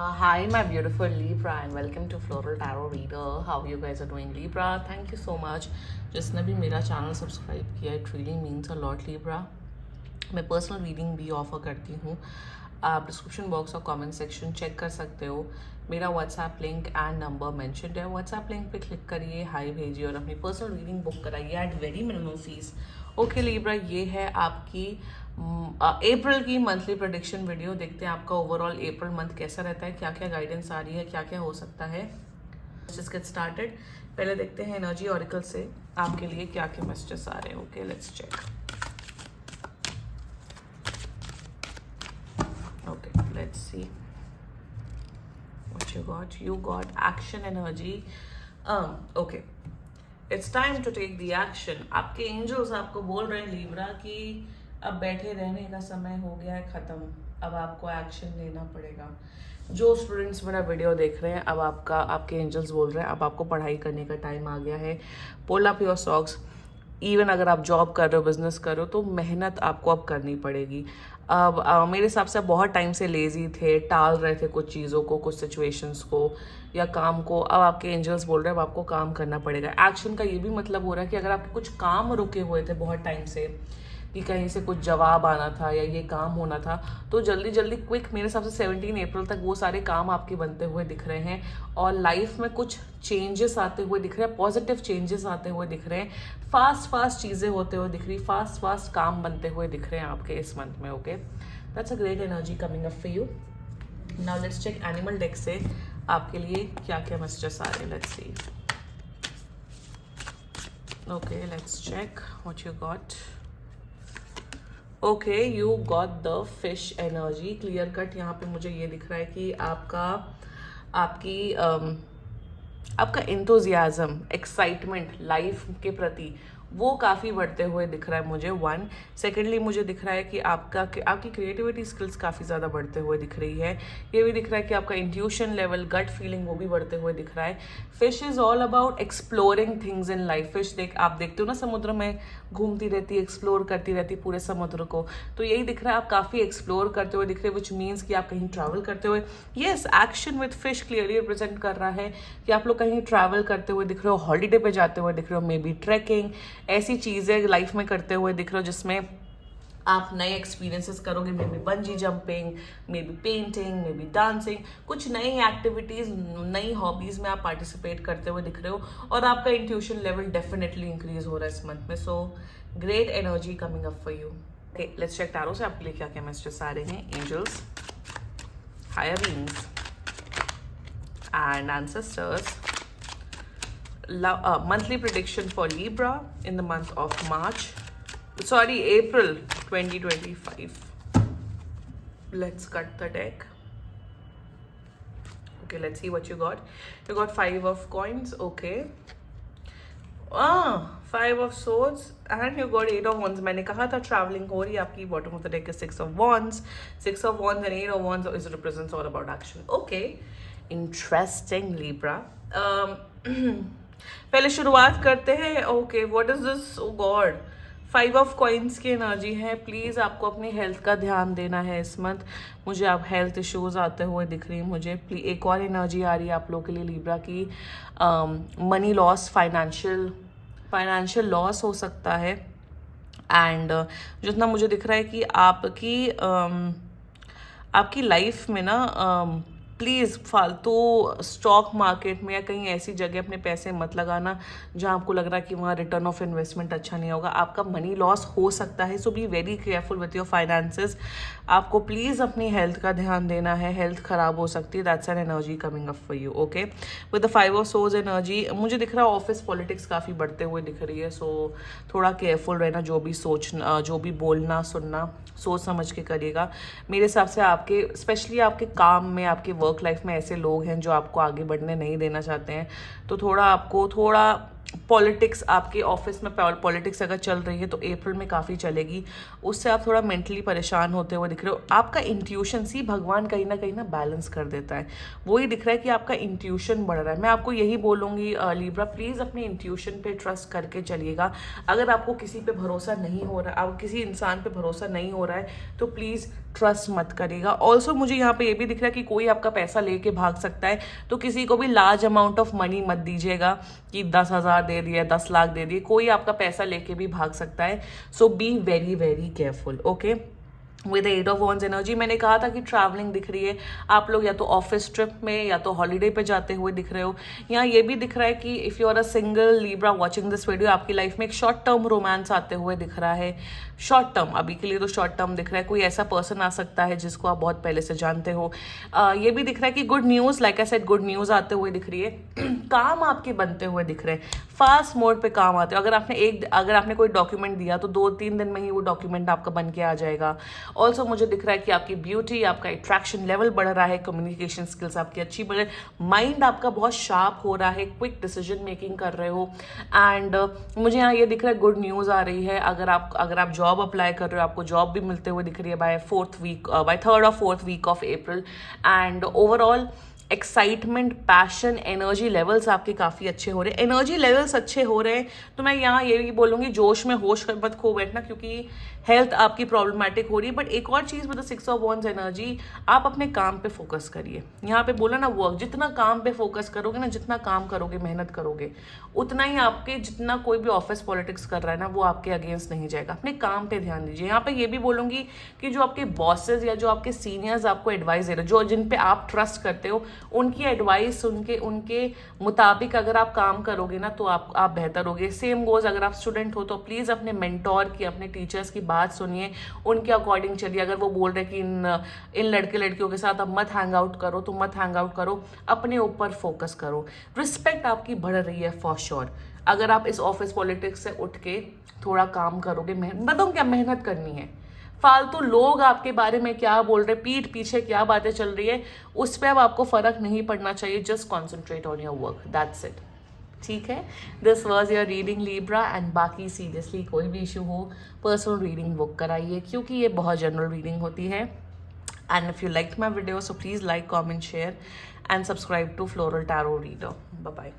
Hi, my beautiful Libra, and welcome to Floral Tarot Reader. How you guys are doing, Libra? Thank you so much. जिसने भी मेरा channel subscribe किया, it really means a lot, Libra. मैं personal reading भी offer करती हूँ. आप description box और कमेंट सेक्शन चेक कर सकते हो. मेरा WhatsApp link and number mentioned है. व्हाट्सएप लिंक पे क्लिक करिए, हाई भेजिए और अपनी पर्सनल रीडिंग बुक कराइए at very minimum fees. Okay Libra, ये है आपकी अप्रैल की मंथली प्रेडिक्शन वीडियो. देखते हैं आपका ओवरऑल अप्रैल मंथ कैसा रहता है, क्या क्या गाइडेंस आ रही है, क्या क्या हो सकता है. Just get started. पहले देखते हैं एनर्जी ऑरिकल से आपके लिए क्या क्या मैसेजेस आ रहे हैं. Okay, let's check. Okay, let's see what you got. You got action energy. Okay, it's time to take the action. आपके एंजल्स आपको बोल रहे हैं लीब्रा कि अब बैठे रहने का समय हो गया है खत्म. अब आपको एक्शन लेना पड़ेगा. जो स्टूडेंट्स मेरा वीडियो देख रहे हैं, अब आपके एंजल्स बोल रहे हैं अब आपको पढ़ाई करने का टाइम आ गया है. Pull up your socks. Even अगर आप जॉब कर रहे हो, बिजनेस कर रहे हो, तो मेहनत आपको अब करनी पड़ेगी. अब मेरे हिसाब से बहुत टाइम से लेजी थे, टाल रहे थे कुछ चीज़ों को, कुछ सिचुएशंस को या काम को. अब आपके एंजल्स बोल रहे हैं अब आपको काम करना पड़ेगा. एक्शन का ये भी मतलब हो रहा है कि अगर आपके कुछ काम रुके हुए थे बहुत टाइम से, कि कहीं से कुछ जवाब आना था या ये काम होना था, तो जल्दी जल्दी क्विक, मेरे हिसाब से 17 अप्रैल तक वो सारे काम आपके बनते हुए दिख रहे हैं. और लाइफ में कुछ चेंजेस आते हुए दिख रहे हैं, पॉजिटिव चेंजेस आते हुए दिख रहे हैं. फास्ट चीज़ें होते हुए दिख रही, फास्ट काम बनते हुए दिख रहे हैं आपके इस मंथ में. Okay, that's a great energy coming up for you. Now let's check animal deck से आपके लिए क्या क्या मैसेजेस आ रहे हैं. Let's see. Okay, let's check what you got. Okay, you got the fish energy. Clear cut यहाँ पे मुझे ये दिख रहा है कि आपका इंथुजियाज्म, एक्साइटमेंट लाइफ के प्रति वो काफ़ी बढ़ते हुए दिख रहा है मुझे. वन सेकेंडली मुझे दिख रहा है कि आपकी क्रिएटिविटी स्किल्स काफ़ी ज़्यादा बढ़ते हुए दिख रही है. ये भी दिख रहा है कि आपका इंट्यूशन लेवल, गट फीलिंग वो भी बढ़ते हुए दिख रहा है. Fish is all about exploring things in life. Fish आप देखते हो ना, समुद्र में घूमती रहती है, एक्सप्लोर करती रहती है पूरे समुद्र को. तो यही दिख रहा है, आप काफ़ी एक्सप्लोर करते हुए दिख रहे हैं, विच मीन्स कि आप कहीं ट्रैवल करते हुए. Yes, action with fish clearly represent कर रहा है कि आप लोग कहीं ट्रैवल करते हुए दिख रहे हो, हॉलीडे पे जाते हुए दिख रहे हो, मे बी ट्रैकिंग, ऐसी चीज़ें लाइफ में करते हुए दिख रहे हो जिसमें आप नए एक्सपीरियंसेस करोगे. May be bungee jumping, may be painting, may be dancing, कुछ नई एक्टिविटीज़, नई हॉबीज़ में आप पार्टिसिपेट करते हुए दिख रहे हो. और आपका इंट्यूशन लेवल डेफिनेटली इंक्रीज हो रहा है इस मंथ में. So great energy coming up for you. Okay, let's check tarot से आपके लिए क्या क्या मैसेजेस आ रहे हैं. Angels, higher beings and ancestors. Monthly prediction for Libra in the month of April 2025. Let's cut the deck. Okay, let's see what you got. You got 5 of coins. Okay. 5 of swords and you got 8 of wands. मैंने कहा था traveling हो रही है आपकी. Bottom of the deck is 6 of wands. 6 of wands and 8 of wands is represents all about action. Okay, interesting Libra. पहले शुरुआत करते हैं. Okay, what is this. Oh God, 5 of coins की एनर्जी है. प्लीज़ आपको अपनी हेल्थ का ध्यान देना है इस मंथ. मुझे आप हेल्थ इश्यूज आते हुए दिख रही हैं मुझे. प्लीज एक और एनर्जी आ रही है आप लोगों के लिए लीब्रा की. मनी लॉस, फाइनेंशियल लॉस हो सकता है. एंड जितना मुझे दिख रहा है कि आपकी लाइफ में ना प्लीज़ फालतू स्टॉक मार्केट में या कहीं ऐसी जगह अपने पैसे मत लगाना जहां आपको लग रहा है कि वहाँ रिटर्न ऑफ इन्वेस्टमेंट अच्छा नहीं होगा. आपका मनी लॉस हो सकता है. So be very careful with your finances. आपको प्लीज़ अपनी हेल्थ का ध्यान देना है. हेल्थ खराब हो सकती है. That's an energy coming up for you. Okay, with the 5 of swords energy मुझे दिख रहा है ऑफिस पॉलिटिक्स काफ़ी बढ़ते हुए दिख रही है. सो थोड़ा केयरफुल रहना. जो भी बोलना सुनना सोच समझ के करिएगा. मेरे हिसाब से आपके स्पेशली आपके काम में, आपके वर्क लाइफ में ऐसे लोग हैं जो आपको आगे बढ़ने नहीं देना चाहते हैं. तो थोड़ा पॉलिटिक्स आपके ऑफिस में पॉलिटिक्स अगर चल रही है तो अप्रैल में काफ़ी चलेगी, उससे आप थोड़ा मेंटली परेशान होते हुए दिख रहे हो। आपका इंट्यूशन सी भगवान कहीं ना बैलेंस कर देता है, वही दिख रहा है कि आपका इंट्यूशन बढ़ रहा है। मैं आपको यही बोलूँगी लिब्रा, प्लीज़ अपने इंट्यूशन पे ट्रस्ट करके चलिएगा। अगर आपको किसी पे भरोसा नहीं हो रहा, आप किसी इंसान पे भरोसा नहीं हो रहा है तो प्लीज़ ट्रस्ट मत करिएगा। ऑल्सो मुझे यहाँ पे ये भी दिख रहा है कि कोई आपका पैसा लेके भाग सकता है, तो किसी को भी लार्ज अमाउंट ऑफ मनी मत दीजिएगा कि 10,000 दे दिए, 10 लाख दे दिए, कोई आपका पैसा लेके भी भाग सकता है। So be very very careful, okay. With eight of wands energy मैंने कहा था कि ट्रैवलिंग दिख रही है, आप लोग या तो ऑफिस ट्रिप में या तो हॉलीडे पे जाते हुए दिख रहे हो। यहाँ ये भी दिख रहा है कि if you are a single Libra watching this video, आपकी लाइफ में एक शॉर्ट टर्म रोमांस आते हुए दिख रहा है। शॉर्ट टर्म, अभी के लिए तो शॉर्ट टर्म दिख रहा है। कोई ऐसा पर्सन आ सकता है जिसको आप बहुत पहले से जानते हो। ये भी दिख रहा है कि good news, like I said, good news आते हुए दिख रही है। काम आपके बनते हुए दिख रहे हैं, फास्ट मोड पे काम आते हो। अगर आपने कोई डॉक्यूमेंट दिया तो 2-3 दिन में ही वो डॉक्यूमेंट आपका बन के आ जाएगा। ऑल्सो मुझे दिख रहा है कि आपकी ब्यूटी, आपका अट्रैक्शन लेवल बढ़ रहा है, कम्युनिकेशन स्किल्स आपकी अच्छी बढ़ रही है, माइंड आपका बहुत शार्प हो रहा है, क्विक डिसीजन मेकिंग कर रहे हो। एंड मुझे यहाँ ये दिख रहा है गुड न्यूज़ आ रही है। अगर आप जॉब अप्लाई कर रहे हो, आपको जॉब भी मिलते हुए दिख रही है बाय 3rd और 4th week of April. And overall excitement, passion, energy levels आपके काफ़ी अच्छे हो रहे हैं। एनर्जी लेवल्स अच्छे हो रहे हैं तो मैं यहाँ ये भी बोलूँगी जोश में होश मत खो बैठना, क्योंकि हेल्थ आपकी प्रॉब्लमेटिक हो रही है। बट एक और चीज़ with the 6 of wands energy, आप अपने काम पे फोकस करिए। यहाँ पे बोला ना वर्क, जितना काम पे फोकस करोगे ना, जितना काम करोगे, मेहनत करोगे, उतना ही आपके, जितना कोई भी ऑफिस पॉलिटिक्स कर रहा है ना, वो आपके अगेंस्ट नहीं जाएगा। अपने काम पे ध्यान दीजिए। यहाँ पे ये भी बोलूँगी कि जो आपके बॉसेज या जो आपके सीनियर्स आपको एडवाइस दे रहे हो, जिन पे आप ट्रस्ट करते हो, उनकी एडवाइस उनके मुताबिक अगर आप काम करोगे ना तो आप बेहतर होगे। सेम गोज अगर आप स्टूडेंट हो तो प्लीज़ अपने मेंटोर की, अपने टीचर्स की बात सुनिए, उनके अकॉर्डिंग चलिए। अगर वो बोल रहे कि इन लड़के लड़कियों के साथ अब मत हैंग आउट करो तो मत हैंग आउट करो, अपने ऊपर फोकस करो। रिस्पेक्ट आपकी बढ़ रही है फॉर श्योर, अगर आप इस ऑफिस पॉलिटिक्स से उठ के थोड़ा काम करोगे। बताऊँ क्या, मेहनत करनी है। फालतू लोग आपके बारे में क्या बोल रहे, पीठ पीछे क्या बातें चल रही है, उस पर अब आपको फर्क नहीं पड़ना चाहिए। Just concentrate on your work, that's it, ठीक है। This was your reading Libra. And बाकी सीरियसली कोई भी इशू हो, पर्सनल रीडिंग बुक कराइए, क्योंकि ये बहुत जनरल रीडिंग होती है। And if you like my video so please like, comment, share and subscribe to floral tarot reader. Bye bye.